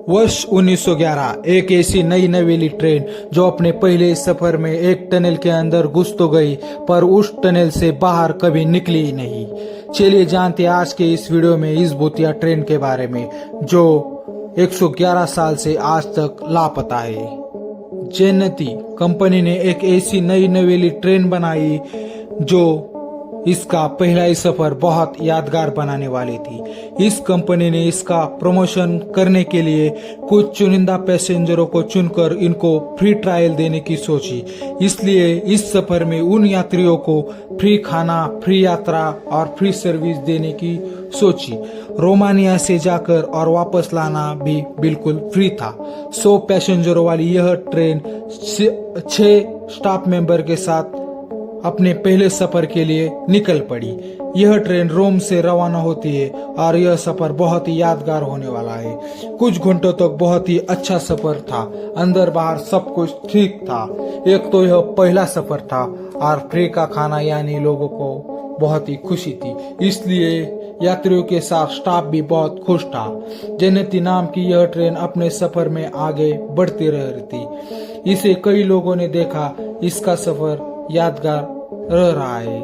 वर्ष 1911 एक ऐसी नई नवेली ट्रेन जो अपने पहले सफर में एक टनल के अंदर घुस तो गई पर उस टनल से बाहर कभी निकली ही नहीं। चलिए जानते हैं आज के इस वीडियो में इस भूतिया ट्रेन के बारे में जो 111 साल से आज तक लापता है। जैनती कंपनी ने एक ऐसी नई नवेली ट्रेन बनाई जो इसका पहला ही सफर बहुत यादगार बनाने वाली थी। इस कंपनी ने इसका प्रमोशन करने के लिए कुछ चुनिंदा पैसेंजरों को चुनकर इनको फ्री ट्रायल देने की सोची। इसलिए इस सफर में उन यात्रियों को फ्री खाना, फ्री यात्रा और फ्री सर्विस देने की सोची। रोमानिया से जाकर और वापस लाना भी बिल्कुल फ्री था। 100 पैसेंजरों वाली यह ट्रेन 6 स्टाफ मेंबर के साथ अपने पहले सफर के लिए निकल पड़ी। यह ट्रेन रोम से रवाना होती है और यह सफर बहुत ही यादगार होने वाला है। कुछ घंटों तक बहुत ही अच्छा सफर था, अंदर बाहर सब कुछ ठीक था। एक तो यह पहला सफर था और फ्री का खाना यानी लोगों को बहुत ही खुशी थी, इसलिए यात्रियों के साथ स्टाफ भी बहुत खुश था। जैनती नाम की यह ट्रेन अपने सफर में आगे बढ़ती रह रही थी। इसे कई लोगों ने देखा, इसका सफर यादगार रह रहा है।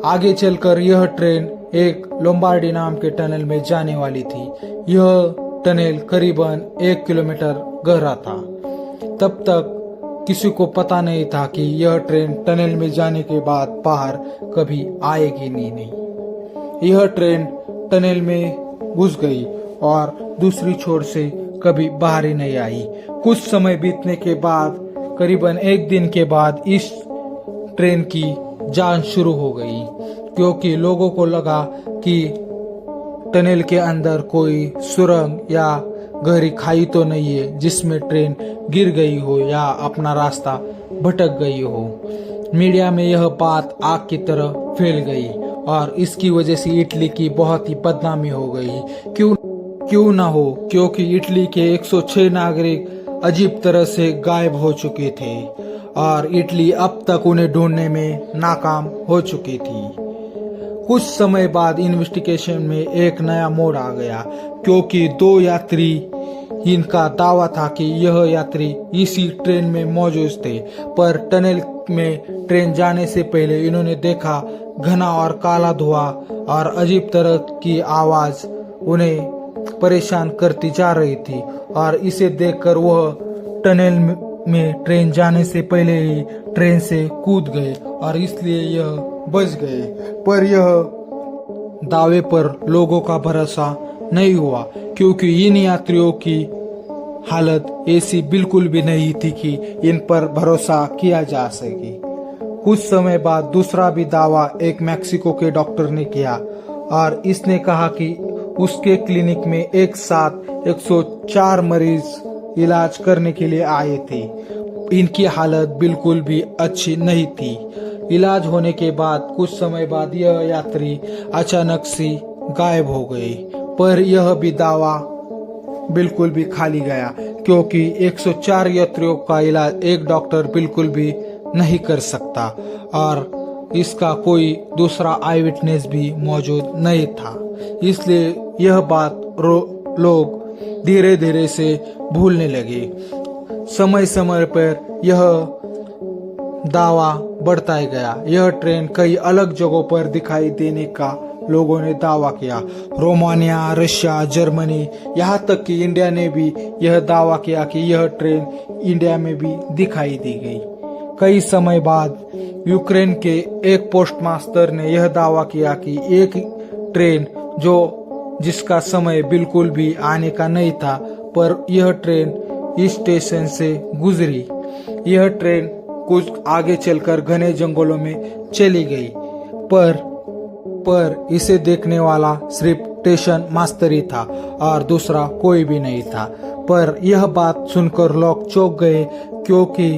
आगे चलकर यह ट्रेन एक लोम्बार्डी नाम के टनल में जाने वाली थी। यह टनल करीबन 1 किलोमीटर गहरा था। तब तक किसी को पता नहीं था कि यह ट्रेन टनल में जाने के बाद बाहर कभी आएगी नहीं। यह ट्रेन टनल में घुस गई और दूसरी छोर से कभी बाहर ही नहीं आई। कुछ समय बीतने के बाद करीबन 1 दिन के बाद इस ट्रेन की जांच शुरू हो गई, क्योंकि लोगों को लगा कि टनल के अंदर कोई सुरंग या गहरी खाई तो नहीं है जिसमें ट्रेन गिर गई हो या अपना रास्ता भटक गई हो। मीडिया में यह बात आग की तरह फैल गई और इसकी वजह से इटली की बहुत ही बदनामी हो गई। क्यों ना हो, क्योंकि इटली के 106 नागरिक अजीब तरह से गायब हो चुके थे और इटली अब तक उन्हें ढूंढने में नाकाम हो चुकी थी। कुछ समय बाद इन्वेस्टिगेशन में एक नया मोड़ आ गया, क्योंकि 2 यात्री इनका दावा था कि यह यात्री इसी ट्रेन में मौजूद थे, पर टनल में ट्रेन जाने से पहले इन्होंने देखा घना और काला धुआं और अजीब तरह की आवाज उन्हें परेशान करती जा रही थी और इसे देखकर वह टनल में ट्रेन जाने से पहले ही ट्रेन से कूद गए और इसलिए यह बच गए। पर यह दावे पर लोगों का भरोसा नहीं हुआ, क्योंकि इन यात्रियों की हालत ऐसी बिल्कुल भी नहीं थी कि इन पर भरोसा किया जा सके। कुछ समय बाद दूसरा भी दावा एक मैक्सिको के डॉक्टर ने किया और इसने कहा कि उसके क्लिनिक में एक साथ 104 मरीज इलाज करने के लिए आए थे। इनकी हालत बिल्कुल भी अच्छी नहीं थी। इलाज होने के बाद कुछ समय बाद यह यात्री अचानक से गायब हो गए, पर यह भी दावा बिल्कुल भी खाली गया, क्योंकि 104 यात्रियों का इलाज एक डॉक्टर बिल्कुल भी नहीं कर सकता और इसका कोई दूसरा आई विटनेस भी मौजूद नहीं था। इसलिए यह बात लोग धीरे धीरे से भूलने लगे। समय समय पर यह दावा बढ़ता ही गया। यह ट्रेन कई अलग जगहों पर दिखाई देने का लोगों ने दावा किया। रोमानिया, रशिया, जर्मनी, यहाँ तक कि इंडिया ने भी यह दावा किया कि यह ट्रेन इंडिया में भी दिखाई दी गई। कई समय बाद यूक्रेन के एक पोस्ट मास्टर ने यह दावा किया कि एक ट्रेन जिसका समय बिल्कुल भी आने का नहीं था, पर यह ट्रेन इस स्टेशन से गुजरी। यह ट्रेन कुछ आगे चलकर घने जंगलों में चली गई, पर इसे देखने वाला सिर्फ स्टेशन मास्टर ही था और दूसरा कोई भी नहीं था। पर यह बात सुनकर लोग चौंक गए, क्योंकि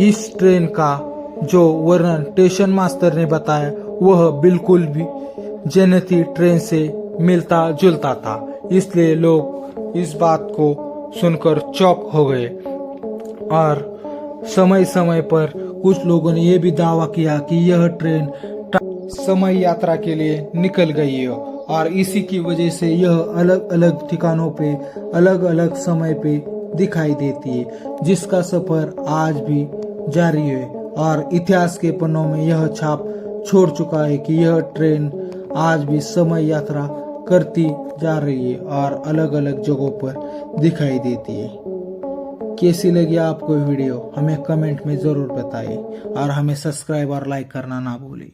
इस ट्रेन का जो वर्णन स्टेशन मास्टर ने बताया वह बिल्कुल भी जैनती ट्रेन से मिलता जुलता था। इसलिए लोग इस बात को सुनकर चौंक हो गए और समय समय पर कुछ लोगों ने यह भी दावा किया कि यह ट्रेन समय यात्रा के लिए निकल गई है और इसी की वजह से यह अलग अलग ठिकानों पे अलग अलग समय पे दिखाई देती है, जिसका सफर आज भी जारी है और इतिहास के पन्नों में यह छाप छोड़ चुका है कि यह ट्रेन आज भी समय यात्रा करती जा रही है और अलग अलग जगहों पर दिखाई देती है। कैसी लगी आपको वीडियो हमें कमेंट में जरूर बताइए और हमें सब्सक्राइब और लाइक करना ना भूलें।